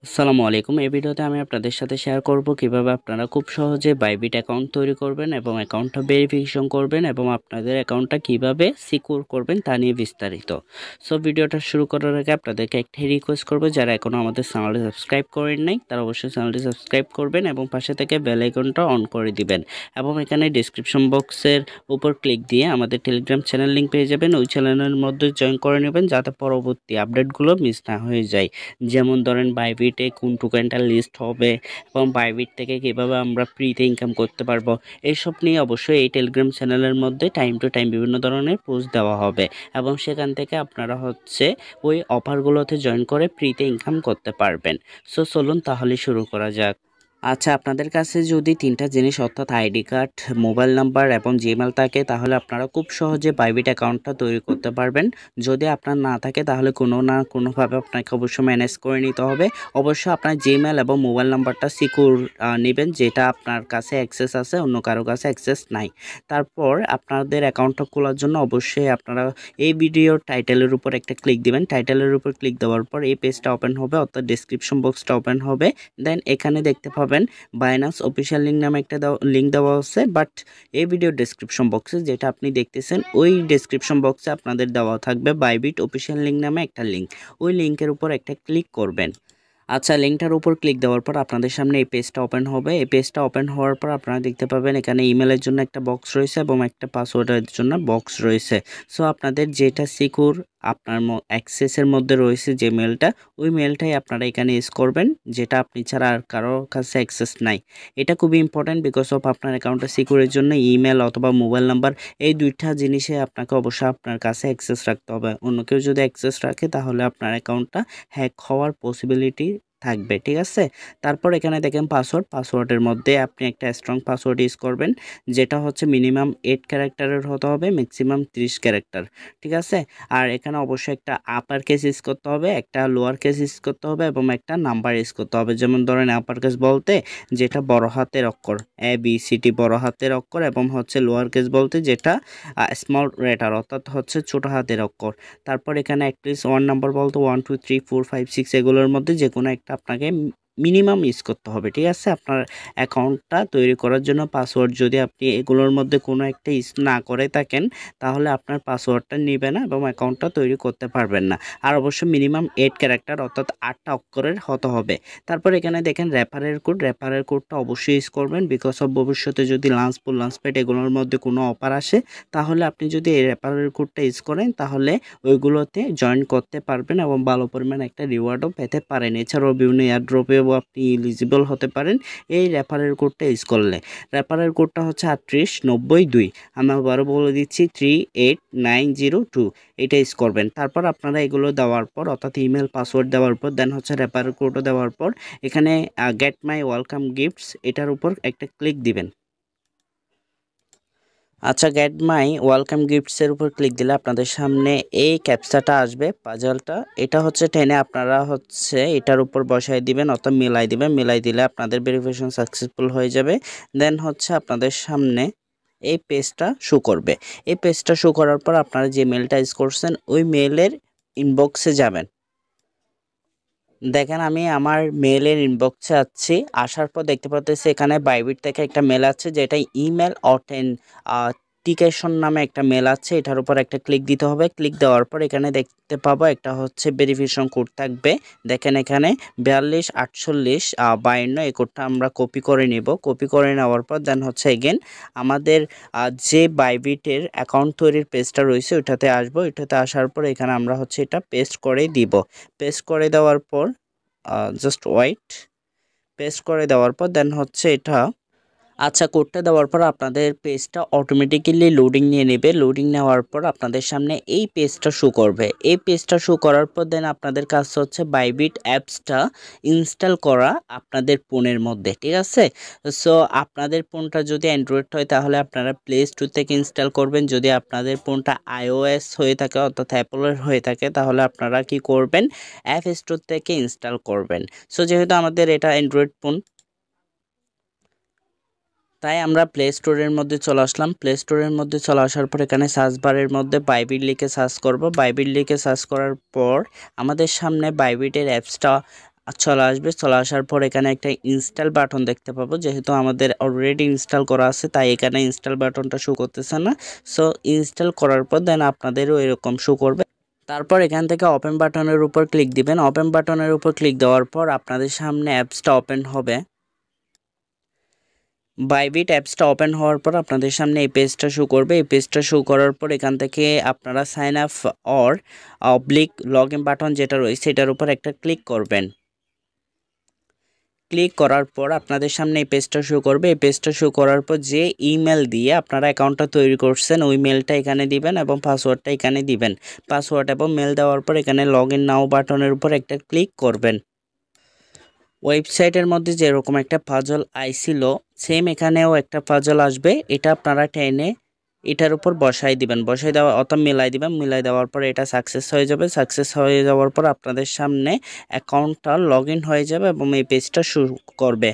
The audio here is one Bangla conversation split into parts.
আসসালামু আলাইকুম। এই ভিডিওতে আমি আপনাদের সাথে শেয়ার করব কিভাবে আপনারা খুব সহজে বাইবিট অ্যাকাউন্ট তৈরি করবেন এবং অ্যাকাউন্টটা ভেরিফিকেশন করবেন এবং আপনাদের অ্যাকাউন্টটা কিভাবে সিকিউর করবেন তা নিয়ে বিস্তারিত। সো ভিডিওটা শুরু করার আগে আপনাদেরকে একটাই রিকোয়েস্ট করব, যারা এখনও আমাদের চ্যানেলটি সাবস্ক্রাইব করেন নাই তারা অবশ্যই চ্যানেলটি সাবস্ক্রাইব করবেন এবং পাশে থেকে বেল আইকনটা অন করে দিবেন। এবং এখানে ডেসক্রিপশন বক্সের উপর ক্লিক দিয়ে আমাদের টেলিগ্রাম চ্যানেল লিঙ্ক পেয়ে যাবেন। ওই চ্যানেলের মধ্যে জয়েন করে নেবেন যাতে পরবর্তী আপডেটগুলো মিস না হয়ে যায়। যেমন ধরেন বাইবিটে কোন টোকেনটা লিস্ট হবে এবং বাইবিট থেকে কিভাবে আমরা ফ্রিতে ইনকাম করতে পারবো, এইসব নিয়ে অবশ্যই এই টেলিগ্রাম চ্যানেলের মধ্যে টাইম টু টাইম বিভিন্ন ধরনের পোস্ট দেওয়া হবে এবং সেখান থেকে আপনারা ওই অফারগুলোতে জয়েন করে ফ্রিতে ইনকাম করতে পারবেন। সো চলুন তাহলে শুরু করা যাক। আচ্ছা, আপনাদের কাছে যদি তিনটা জিনিস অর্থাৎ আইডি কার্ড, মোবাইল নাম্বার এবং জিমেল থাকে তাহলে আপনারা খুব সহজে বাইবিট অ্যাকাউন্টটা তৈরি করতে পারবেন। যদি আপনার না থাকে তাহলে কোনো না কোনোভাবে আপনাকে অবশ্যই ম্যানেজ করে নিতে হবে। অবশ্যই আপনার জিমেল এবং মোবাইল নাম্বারটা সিকিউর নেবেন, যেটা আপনার কাছে অ্যাক্সেস আছে, অন্য কারো কাছে অ্যাক্সেস নাই। তারপর আপনাদের অ্যাকাউন্টটা খোলার জন্য অবশ্যই আপনারা এই ভিডিওর টাইটেলের উপর একটা ক্লিক দিবেন। টাইটেলের উপর ক্লিক দেওয়ার পর এই পেজটা ওপেন হবে, অর্থাৎ ডেসক্রিপশন বক্সটা ওপেন হবে। দেন এখানে দেখতে পাবেন বাইন্যান্স অফিসিয়াল লিঙ্ক নামে একটা লিঙ্ক দেওয়া আছে, বাট এই ভিডিও ডেসক্রিপশন বক্সে যেটা আপনি দেখতেছেন ওই ডেসক্রিপশন বক্সে আপনাদের দেওয়া থাকবে বাইবিট অফিসিয়াল লিঙ্ক নামে একটা লিঙ্ক। ওই লিঙ্কের উপর একটা ক্লিক করবেন। আচ্ছা, লিঙ্কটার উপর ক্লিক দেওয়ার পর আপনাদের সামনে এই পেজটা ওপেন হবে। এই পেজটা ওপেন হওয়ার পর আপনারা দেখতে পাবেন এখানে ইমেলের জন্য একটা বক্স রয়েছে এবং একটা পাসওয়ার্ডের জন্য বক্স রয়েছে। সো আপনাদের যেটা সিকিউর আপনার অ্যাক্সেসের মধ্যে রয়েছে যে মেলটা, ওই মেলটাই আপনারা এখানে ইউজ করবেন, যেটা আপনি ছাড়া আর কারো কাছে অ্যাক্সেস নাই। এটা খুবই ইম্পর্ট্যান্ট বিকজ অফ আপনার অ্যাকাউন্টটা সিকিউরের জন্য ইমেল অথবা মোবাইল নাম্বার, এই দুইটা জিনিসে আপনাকে অবশ্যই আপনার কাছে অ্যাক্সেস রাখতে হবে। অন্য কেউ যদি অ্যাক্সেস রাখে তাহলে আপনার অ্যাকাউন্টটা হ্যাক হওয়ার পসিবিলিটি থাকবে, ঠিক আছে। তারপর এখানে দেখেন পাসওয়ার্ডের মধ্যে আপনি একটা স্ট্রং পাসওয়ার্ড ইউজ করবেন, যেটা মিনিমাম 8 ক্যারেক্টারের হতে হবে, ম্যাক্সিমাম 30 ক্যারেক্টার, ঠিক আছে। আর এখানে অবশ্যই একটা আপার কেস ইউজ করতে হবে, একটা লোয়ার কেস ইউজ করতে হবে এবং একটা নাম্বার ইউজ করতে হবে। যেমন ধরেন আপার কেস বলতে যেটা বড় হাতের অক্ষর ABCD বড় হাতের অক্ষর, এবং লোয়ার কেস বলতে যেটা স্মল লেটার অর্থাৎ ছোট হাতের অক্ষর। তারপর এখানে অ্যাটলিস্ট 1 নাম্বার বলতে 1 2 3 4 5 6 এগুলোর মধ্যে যে কোনো একটা আপনাকে মিনিমাম ইউজ করতে হবে, ঠিক আছে। আপনার অ্যাকাউন্টটা তৈরি করার জন্য পাসওয়ার্ড যদি আপনি এগুলোর মধ্যে কোনো একটা ইউজ না করে থাকেন তাহলে আপনার পাসওয়ার্ডটা নেবে না এবং অ্যাকাউন্টটা তৈরি করতে পারবেন না। আর অবশ্যই মিনিমাম 8 ক্যারেক্টার অর্থাৎ 8টা অক্ষরের হতে হবে। তারপর এখানে দেখেন রেফারের কোডটা অবশ্যই ইউজ করবেন বিকজ অফ ভবিষ্যতে যদি লাঞ্চপ্যাড এগুলোর মধ্যে কোনো অফার আসে তাহলে আপনি যদি এই রেফারেল কোডটা ইউজ করেন তাহলে ওইগুলোতে জয়েন করতে পারবেন এবং ভালো পরিমাণ একটা রিওয়ার্ডও পেতে পারেন। এছাড়াও বিভিন্ন এয়ারড্রপেও আপনি এলিজিবল হতে পারেন এই রেফারেল কোডটা ইউজ করলে। রেফারেল কোডটা 3892। আমি আবারও বলে দিচ্ছি 38902, এটা ইউজ করবেন। তারপর আপনারা এগুলো দেওয়ার পর অর্থাৎ ইমেল পাসওয়ার্ড দেওয়ার পর দেন রেফারেল কোডও দেওয়ার পর এখানে গেট মাই ওয়েলকাম গিফটস এটার উপর একটা ক্লিক দিবেন। আচ্ছা, গেট মাই ওয়েলকাম গিফটসের উপর ক্লিক দিলে আপনাদের সামনে এই ক্যাপচাটা আসবে, পাজলটা। এটা টেনে আপনারা এটার উপর বসাই দিবেন অর্থাৎ মিলাই দিবেন। মিলাই দিলে আপনাদের ভেরিফিকেশন সাকসেসফুল হয়ে যাবে। দেন আপনাদের সামনে এই পেজটা শো করবে। এই পেজটা শো করার পর আপনারা যে মেলটা ইউজ করছেন ওই মেলের ইনবক্সে যাবেন। দেখেন আমি আমার মেলের ইনবক্সে আছি, আসার পর দেখতে পাচ্ছি এখানে বাইবিট থেকে একটা মেল আছে যেটা ইমেল অথেন্টিকেশন নামে একটা মেল আছে। এটার উপর একটা ক্লিক দিতে হবে। ক্লিক দেওয়ার পর এখানে দেখতে পাবো একটা ভেরিফিকেশন কোড থাকবে। দেখেন এখানে 424852 এই কোডটা আমরা কপি করে নেব। কপি করে নেওয়ার পর দেন এগেন আমাদের যে বাইবিটের অ্যাকাউন্ট তৈরির পেজটা রয়েছে ওইটাতে আসবো। ওইটাতে আসার পর এখানে আমরা এটা পেস্ট করে দিব। পেস্ট করে দেওয়ার পর জাস্ট ওয়াইট, পেস্ট করে দেওয়ার পর দেন এটা আচ্ছা, কোডটা দেওয়ার পর আপনাদের পেজটা অটোমেটিক্যালি লোডিং নিয়ে নেবে। লোডিং নেওয়ার পর আপনাদের সামনে এই পেজটা শো করবে। এই পেজটা শো করার পর দেন আপনাদের কাজ বাইবিট অ্যাপসটা ইনস্টল করা আপনাদের ফোনের মধ্যে, ঠিক আছে। সো আপনাদের ফোনটা যদি অ্যান্ড্রয়েড হয় তাহলে আপনারা প্লে স্টোর থেকে ইনস্টল করবেন। যদি আপনাদের ফোনটা iOS হয়ে থাকে অর্থাৎ অ্যাপলের হয়ে থাকে তাহলে আপনারা কি করবেন, অ্যাপ স্টোর থেকে ইনস্টল করবেন। সো যেহেতু আমাদের এটা অ্যান্ড্রয়েড ফোন তাই আমরা প্লে স্টোরের মধ্যে চলে আসলাম। প্লে স্টোরের মধ্যে চলে আসার পর এখানে সার্চ বারের মধ্যে বাইবিট লিখে সার্চ করব। বাইবিট লিখে সার্চ করার পর আমাদের সামনে বাইবিটের অ্যাপসটা চলে আসবে। চলে আসার পর এখানে একটা ইনস্টল বাটন দেখতে পাবো, যেহেতু আমাদের অলরেডি ইনস্টল করা আছে তাই এখানে ইনস্টল বাটনটা শো করতেছে না। সো ইনস্টল করার পর দেন আপনাদেরও এরকম শো করবে। তারপর এখান থেকে ওপেন বাটনের উপর ক্লিক দিবেন। ওপেন বাটনের উপর ক্লিক দেওয়ার পর আপনাদের সামনে অ্যাপসটা ওপেন হবে। বাইবিট অ্যাপসটা ওপেন হওয়ার পর আপনাদের সামনে এই পেজটা শো করবে। এই পেজটা শো করার পর এখান থেকে আপনারা সাইন আপ অর অবলিক লগ ইন বাটন যেটা রয়েছে এটার উপর একটা ক্লিক করবেন। ক্লিক করার পর আপনাদের সামনে এই পেজটা শো করবে। এই পেজটা শো করার পর যে ইমেল দিয়ে আপনারা অ্যাকাউন্টটা তৈরি করছেন ওই মেলটা এখানে দিবেন এবং পাসওয়ার্ডটা এখানে দিবেন। পাসওয়ার্ড এবং মেল দেওয়ার পর এখানে লগ ইন নাও বাটনের উপর একটা ক্লিক করবেন। ওয়েবসাইটের মধ্যে যেরকম একটা পাজল আইছিল সেম এখানেও একটা পাজল আসবে। এটা আপনারা টেনে এটার উপর বসাই দিবেন। বসাই দেওয়া অর্থাৎ মিলাই দিবেন। মিলাই দেওয়ার পর এটা সাকসেস হয়ে যাবে। সাকসেস হয়ে যাওয়ার পর আপনাদের সামনে অ্যাকাউন্টটা লগ ইন হয়ে যাবে এবং এই পেজটা শুরু করবে।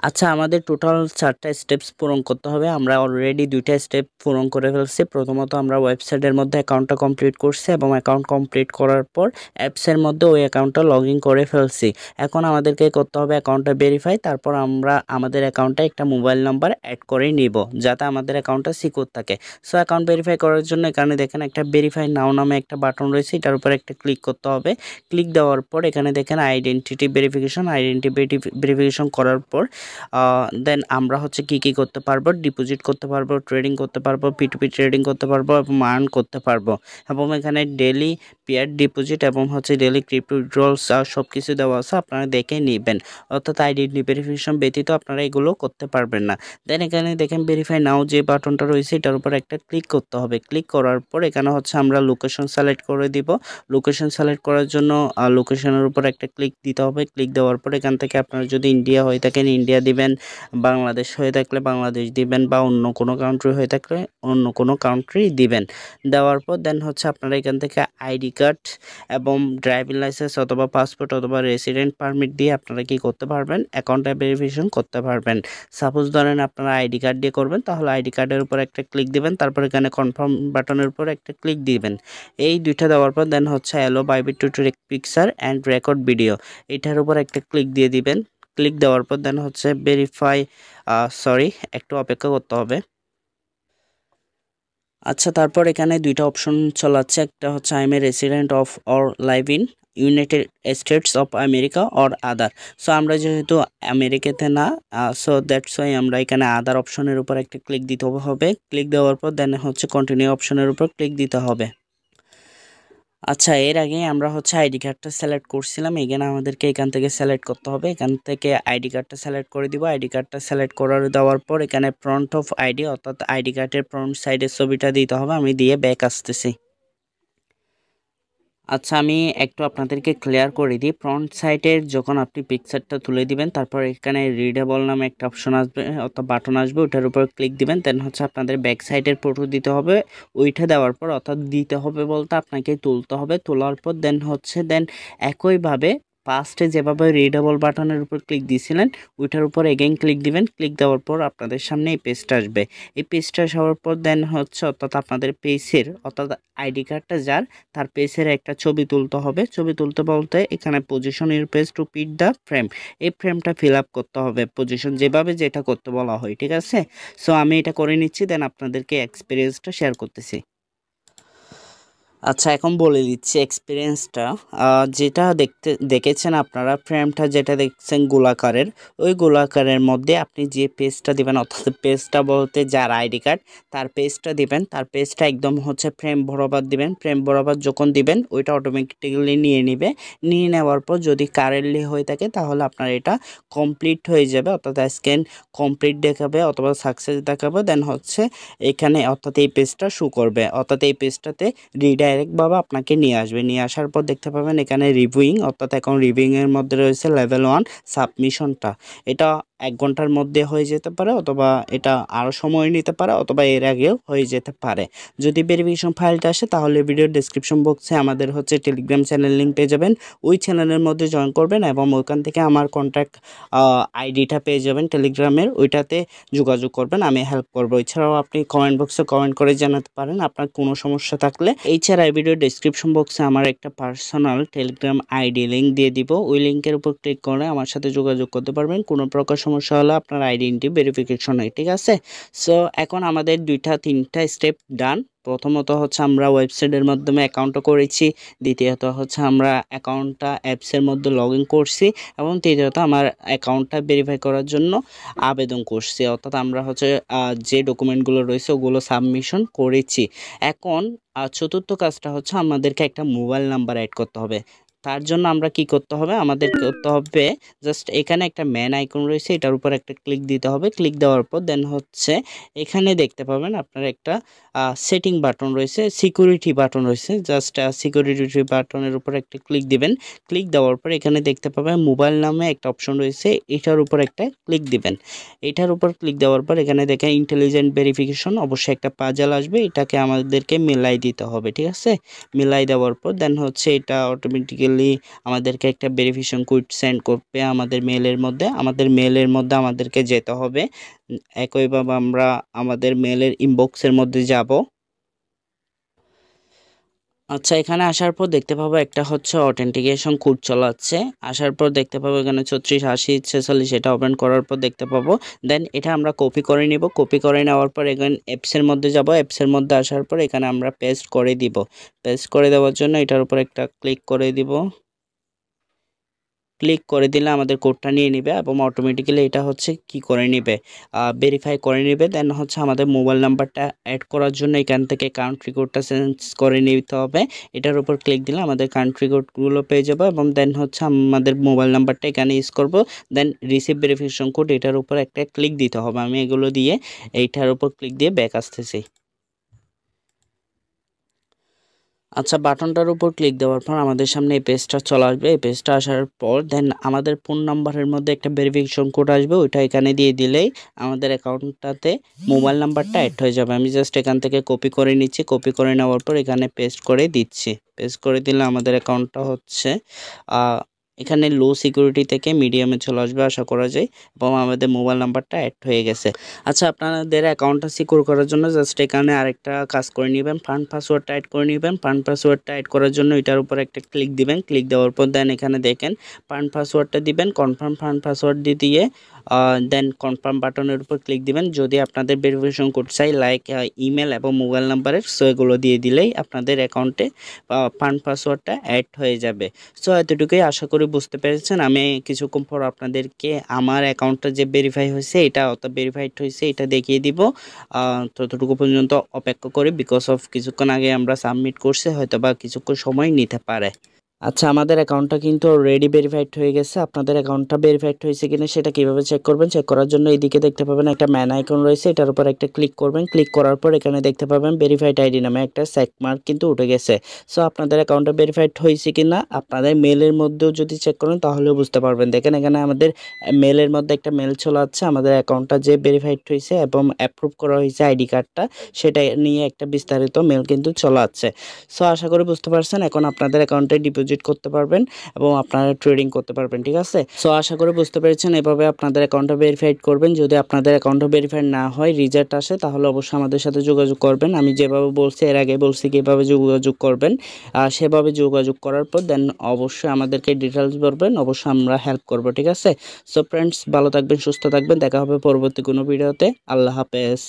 আচ্ছা, আমাদের টোটাল 4টা স্টেপস পূরণ করতে হবে। আমরা অলরেডি 2টা স্টেপ পূরণ করে ফেলছি। প্রথমত আমরা ওয়েবসাইটের মধ্যে অ্যাকাউন্টটা কমপ্লিট করছি এবং অ্যাকাউন্ট কমপ্লিট করার পর অ্যাপসের মধ্যে ওই অ্যাকাউন্টটা লগ ইন করে ফেলছি। এখন আমাদেরকে করতে হবে অ্যাকাউন্টটা ভেরিফাই। তারপর আমরা আমাদের অ্যাকাউন্টে একটা মোবাইল নাম্বার অ্যাড করে নিব যাতে আমাদের অ্যাকাউন্টটা সিকিউর থাকে। সো অ্যাকাউন্ট ভেরিফাই করার জন্য এখানে দেখেন একটা ভেরিফাই নাও নামে একটা বাটন রয়েছে, এটার উপর একটা ক্লিক করতে হবে। ক্লিক দেওয়ার পর এখানে দেখেন আইডেন্টিটি ভেরিফিকেশন করার পর দেন আমরা হচ্ছে কি করতে পারবো, ডিপোজিট করতে পারবো, ট্রেডিং করতে পারবো, P2P ট্রেডিং করতে পারবো এবং আর্ন করতে পারবো। এবং এখানে ডেলি পেয়ার ডিপোজিট এবং হচ্ছে ডেলি ক্রিপ্টো উইথড্রলস সব কিছু দেওয়া আছে, আপনারা দেখে নেবেন। অর্থাৎ আইডেন্টি ভেরিফিকেশন ব্যতীত আপনারা এগুলো করতে পারবেন না। দেন এখানে দেখেন ভেরিফাই নাও যে বাটনটা রয়েছে এটার উপর একটা ক্লিক করতে হবে। ক্লিক করার পর এখানে হচ্ছে আমরা লোকেশন সিলেক্ট করে দিব। লোকেশন সিলেক্ট করার জন্য লোকেশনের উপর একটা ক্লিক দিতে হবে। ক্লিক দেওয়ার পর এখান থেকে আপনারা যদি ইন্ডিয়া হয়ে থাকেন ইন্ডিয়া দিবেন, বাংলাদেশ হয়ে থাকলে বাংলাদেশ দিবেন বা অন্য কোনো কান্ট্রি হয়ে থাকলে অন্য কোনো কান্ট্রি দিবেন। দেওয়ার পর দেন হচ্ছে আপনারা এখান থেকে আইডি কার্ড এবং ড্রাইভিং লাইসেন্স অথবা পাসপোর্ট অথবা রেসিডেন্ট পারমিট দিয়ে আপনারা কি করতে পারবেন, অ্যাকাউন্টটা ভেরিফিকেশন করতে পারবেন। সাপোজ ধরেন আপনারা আইডি কার্ড দিয়ে করবেন, তাহলে আইডি কার্ডের উপর একটা ক্লিক দিবেন। তারপর এখানে কনফার্ম বাটনের উপর একটা ক্লিক দিবেন। এই দুইটা দেওয়ার পর দেন হচ্ছে allow Bybit to take picture and record video, এটার উপর একটা ক্লিক দিয়ে দিবেন। ক্লিক দেওয়ার পর দেন হচ্ছে ভেরিফাই একটু অপেক্ষা করতে হবে। আচ্ছা, তারপর এখানে দুইটা অপশন চলাচ্ছে, একটা হচ্ছে I M A resident of or live in United states of America or other. So আমরা যেহেতু আমেরিকাতে না, সো দ্যাটস ওয়াই আমরা এখানে আদার অপশনের উপর একটা ক্লিক দিতে হবে। ক্লিক দেওয়ার পর দেন হচ্ছে কন্টিনিউ অপশনের উপর ক্লিক দিতে হবে। আচ্ছা, এর আগে আমরা হচ্ছে আইডি কার্ডটা সিলেক্ট করছিলাম, এখানে আমাদেরকে এখান থেকে সিলেক্ট করতে হবে। এখান থেকে আইডি কার্ডটা সিলেক্ট করে দিব। আইডি কার্ডটা সিলেক্ট করার দেওয়ার পর এখানে ফ্রন্ট অফ আইডি অর্থাৎ আইডি কার্ডের ফ্রন্ট সাইডের ছবিটা দিতে হবে। আমি দিয়ে ব্যাক আসতেছি। আচ্ছা, আমি একটু আপনাদেরকে ক্লিয়ার করে দিই। ফ্রন্ট সাইডের যখন আপনি পিকচারটা তুলে দিবেন তারপর এখানে রিডেবল নামে একটা অপশন আসবে অর্থাৎ বাটন আসবে, ওটার উপর ক্লিক দিবেন। দেন হচ্ছে আপনাদের ব্যাক সাইডের ফটো দিতে হবে। ওইটা দেওয়ার পর অর্থাৎ দিতে হবে বলতে আপনাকে তুলতে হবে। তোলার পর দেন একইভাবে ফার্স্টে যেভাবে রিডেবল বাটনের উপর ক্লিক দিয়েছিলেন ওইটার উপর এগেইন ক্লিক দিবেন। ক্লিক দেওয়ার পর আপনাদের সামনে এই পেজটা আসবে। এই পেজটা আসার পর দেন হচ্ছে অর্থাৎ আপনাদের পেজের অর্থাৎ আইডি কার্ডটা যার তার পেজের একটা ছবি তুলতে হবে। ছবি তুলতে বলতে এখানে position your face to fit the frame, এই ফ্রেমটা ফিল আপ করতে হবে পজিশন যেভাবে যেটা করতে বলা হয়, ঠিক আছে। সো আমি এটা করে নিচ্ছি, দেন আপনাদেরকে এক্সপিরিয়েন্সটা শেয়ার করতেছি। আচ্ছা, এখন বলে দিচ্ছি এক্সপিরিয়েন্সটা। যেটা দেখেছেন আপনারা ফ্রেমটা যেটা দেখছেন গোলাকারের, ওই গোলাকারের মধ্যে আপনি যে পেজটা দিবেন অর্থাৎ পেজটা বলতে যার আইডি কার্ড তার পেজটা দিবেন। তার পেজটা একদম হচ্ছে ফ্রেম বরাবর দিবেন। ফ্রেম বরাবর যখন দিবেন ওইটা অটোমেটিক্যালি নিয়ে নেবে। নিয়ে নেওয়ার পর যদি কারেন্টলি হয়ে থাকে তাহলে আপনার এটা কমপ্লিট হয়ে যাবে অর্থাৎ স্ক্যান কমপ্লিট দেখাবে অথবা সাকসেস দেখাবে। দেন হচ্ছে এখানে অর্থাৎ এই পেজটা শো করবে অর্থাৎ এই পেজটাতে ডাইরেক্টভাবে আপনাকে নিয়ে আসবে। নিয়ে আসার পর দেখতে পাবেন এখানে রিভিউইং অর্থাৎ এখন রিভিউইংয়ের মধ্যে রয়েছে লেভেল 1 সাবমিশনটা। এটা 1 ঘন্টার মধ্যে হয়ে যেতে পারে, অথবা এটা আরও সময় নিতে পারে, অথবা এর আগেও হয়ে যেতে পারে। যদি ভেরিফিকেশন ফাইলটা আসে তাহলে ভিডিও ডেসক্রিপশন বক্সে আমাদের হচ্ছে টেলিগ্রাম চ্যানেল লিঙ্ক পেয়ে যাবেন। ওই চ্যানেলের মধ্যে জয়েন করবেন এবং ওইখান থেকে আমার কন্ট্যাক্ট আইডিটা পেয়ে যাবেন টেলিগ্রামের, ওইটাতে যোগাযোগ করবেন, আমি হেল্প করবো। এছাড়াও আপনি কমেন্ট বক্সে কমেন্ট করে জানাতে পারেন আপনার কোনো সমস্যা থাকলে। এছাড়া এই ভিডিও ডেসক্রিপশন বক্সে আমার একটা পার্সোনাল টেলিগ্রাম আইডি লিঙ্ক দিয়ে দিব, ওই লিঙ্কের উপর ক্লিক করে আমার সাথে যোগাযোগ করতে পারবেন কোনো প্রকার সমস্যা হলে আপনার আইডেন্টি ভেরিফিকেশন হয়, ঠিক আছে। সো এখন আমাদের 2-3টা স্টেপ ডান। প্রথমত হচ্ছে আমরা ওয়েবসাইটের মাধ্যমে অ্যাকাউন্টটা করেছি, দ্বিতীয়ত হচ্ছে আমরা অ্যাকাউন্টটা অ্যাপসের মধ্যে লগ ইন করছি, এবং তৃতীয়ত আমার অ্যাকাউন্টটা ভেরিফাই করার জন্য আবেদন করছি, অর্থাৎ আমরা হচ্ছে যে ডকুমেন্টগুলো রয়েছে ওগুলো সাবমিশন করেছি। এখন চতুর্থ কাজটা হচ্ছে আমাদেরকে একটা মোবাইল নাম্বার অ্যাড করতে হবে। তার জন্য আমরা কি করতে হবে, আমাদের করতে হবে জাস্ট এখানে একটা ম্যান আইকন রয়েছে, এটার উপর একটা ক্লিক দিতে হবে। ক্লিক দেওয়ার পর দেন হচ্ছে এখানে দেখতে পাবেন আপনার একটা সেটিং বাটন রয়েছে, সিকিউরিটি বাটন রয়েছে, জাস্ট সিকিউরিটি বাটনের উপর একটা ক্লিক দিবেন। ক্লিক দেওয়ার পর এখানে দেখতে পাবেন মোবাইল নামে একটা অপশন রয়েছে, এটার উপর একটা ক্লিক দিবেন। এটার উপর ক্লিক দেওয়ার পর এখানে দেখেন ইন্টেলিজেন্ট ভেরিফিকেশন, অবশ্যই একটা পাজল আসবে, এটাকে আমাদেরকে মিলাই দিতে হবে, ঠিক আছে। মিলাই দেওয়ার পর দেন হচ্ছে এটা অটোমেটিক্যালি আমাদেরকে একটা ভেরিফিকেশন কোড সেন্ড করবে আমাদের মেলের মধ্যে। আমাদেরকে যেতে হবে, একইভাবে আমরা আমাদের মেলের ইনবক্সের মধ্যে যাব। আচ্ছা, এখানে আসার পর দেখতে পাবো একটা হচ্ছে অথেন্টিকেশন কোড চালাচ্ছে। আসার পর দেখতে পাবো এখানে 368046, এটা ওপেন করার পর দেখতে পাবো। দেন এটা আমরা কপি করে নিব। কপি করে নেওয়ার পর এখানে অ্যাপসের মধ্যে যাব। অ্যাপসের মধ্যে আসার পর এখানে আমরা পেস্ট করে দিব। পেস্ট করে দেওয়ার জন্য এটার উপর একটা ক্লিক করে দিব। ক্লিক করে দিলে আমাদের কোডটা নিয়ে নেবে এবং অটোমেটিক্যালি এটা হচ্ছে কি করে নেবে, ভেরিফাই করে নেবে। দেন হচ্ছে আমাদের মোবাইল নাম্বারটা অ্যাড করার জন্য এখান থেকে কান্ট্রি কোডটা চেঞ্জ করে নিতে হবে। এটার উপর ক্লিক দিলে আমাদের কান্ট্রি কোডগুলো পেয়ে যাবো, এবং দেন হচ্ছে আমাদের মোবাইল নাম্বারটা এখানে ইউজ করব। দেন রিসিভ ভেরিফিকেশন কোড, এটার উপর একটা ক্লিক দিতে হবে। আমি এগুলো দিয়ে এইটার উপর ক্লিক দিয়ে ব্যাক আসতেছি। আচ্ছা, বাটনটার উপর ক্লিক দেওয়ার পর আমাদের সামনে এই পেজটা চলে আসবে। এই পেজটা আসার পর দেন আমাদের ফোন নাম্বারের মধ্যে একটা ভেরিফিকেশন কোড আসবে, ওইটা এখানে দিয়ে দিলেই আমাদের অ্যাকাউন্টটাতে মোবাইল নাম্বারটা অ্যাড হয়ে যাবে। আমি জাস্ট এখান থেকে কপি করে নিচ্ছি, কপি করে নেওয়ার পর এখানে পেস্ট করে দিচ্ছি। পেস্ট করে দিলে আমাদের অ্যাকাউন্টটা হচ্ছে এখানে লো সিকিউরিটি থেকে মিডিয়ামে চলে আসবে আশা করা যায়, এবং আমাদের মোবাইল নাম্বারটা অ্যাড হয়ে গেছে। আচ্ছা, আপনাদের অ্যাকাউন্টটা সিকিউর করার জন্য জাস্ট এখানে আরেকটা কাজ করে নেবেন, ফান্ড পাসওয়ার্ডটা অ্যাড করে নেবেন। ফান্ড পাসওয়ার্ডটা অ্যাড করার জন্য এটার উপর একটা ক্লিক দিবেন। ক্লিক দেওয়ার পর দেন এখানে দেখেন ফান্ড পাসওয়ার্ডটা দিবেন। কনফার্ম ফান্ড পাসওয়ার্ড দিয়ে দেন কনফার্ম বাটনের উপর ক্লিক দিবেন। যদি আপনাদের ভেরিফিকেশন কোড চাই লাইক ইমেল এবং মোবাইল নাম্বারের, সো এগুলো দিয়ে দিলেই আপনাদের অ্যাকাউন্টে ফান্ড পাসওয়ার্ডটা অ্যাড হয়ে যাবে। সো এতটুকুই, আশা করি বুঝতে পেরেছেন। আমি কিছুক্ষণ পর আপনাদেরকে আমার অ্যাকাউন্টটা যে ভেরিফাই হয়েছে এটা ভেরিফাইড হয়েছে এটা দেখিয়ে দিব। ততটুকু পর্যন্ত অপেক্ষা করি, বিকজ অফ কিছুক্ষণ আগে আমরা সাবমিট করছি, হয়তো বা কিছুক্ষণ সময় নিতে পারে। আচ্ছা, আমাদের অ্যাকাউন্টটা কিন্তু অলরেডি ভেরিফাইড হয়ে গেছে। আপনাদের অ্যাকাউন্টটা ভেরিফাইড হয়েছে কিনা সেটা কিভাবে চেক করবেন, চেক করার জন্য এইদিকে দেখতে পাবেন একটা ম্যান আইকন রয়েছে, এটার উপর একটা ক্লিক করবেন। ক্লিক করার পর এখানে দেখতে পাবেন ভেরিফাইড আইডি নামে একটা চেক মার্ক কিন্তু উঠে গেছে। সো আপনাদের অ্যাকাউন্টটা ভেরিফাইড হয়েছে কিনা আপনাদের মেলের মধ্যেও যদি চেক করেন তাহলেও বুঝতে পারবেন। দেখেন এখানে আমাদের মেলের মধ্যে একটা মেল চলে আসছে, আমাদের অ্যাকাউন্টটা যে ভেরিফাইড হয়েছে এবং অ্যাপ্রুভ করা হয়েছে আইডি কার্ডটা, সেটা নিয়ে একটা বিস্তারিত মেল কিন্তু চলে আসছে। সো আশা করি বুঝতে পারছেন। এখন আপনাদের অ্যাকাউন্টে ডিপোজিট করতে পারবেন এবং আপনারা ট্রেডিং করতে পারবেন, ঠিক আছে। সো আশা করি বুঝতে পেরেছেন। এভাবে আপনাদের অ্যাকাউন্টটা ভেরিফাইড করবেন। যদি আপনাদের অ্যাকাউন্টটা ভেরিফাইড না হয়, রিজেক্ট আসে, তাহলে অবশ্যই আমাদের সাথে যোগাযোগ করবেন। আমি যেভাবে বলছি এর আগে বলছি কীভাবে যোগাযোগ করবেন, সেভাবে যোগাযোগ করার পর দেন অবশ্যই আমাদেরকে ডিটেলস বলবেন, অবশ্যই আমরা হেল্প করব, ঠিক আছে। সো ফ্রেন্ডস, ভালো থাকবেন, সুস্থ থাকবেন, দেখা হবে পরবর্তী কোনো ভিডিওতে। আল্লাহ হাফেজ।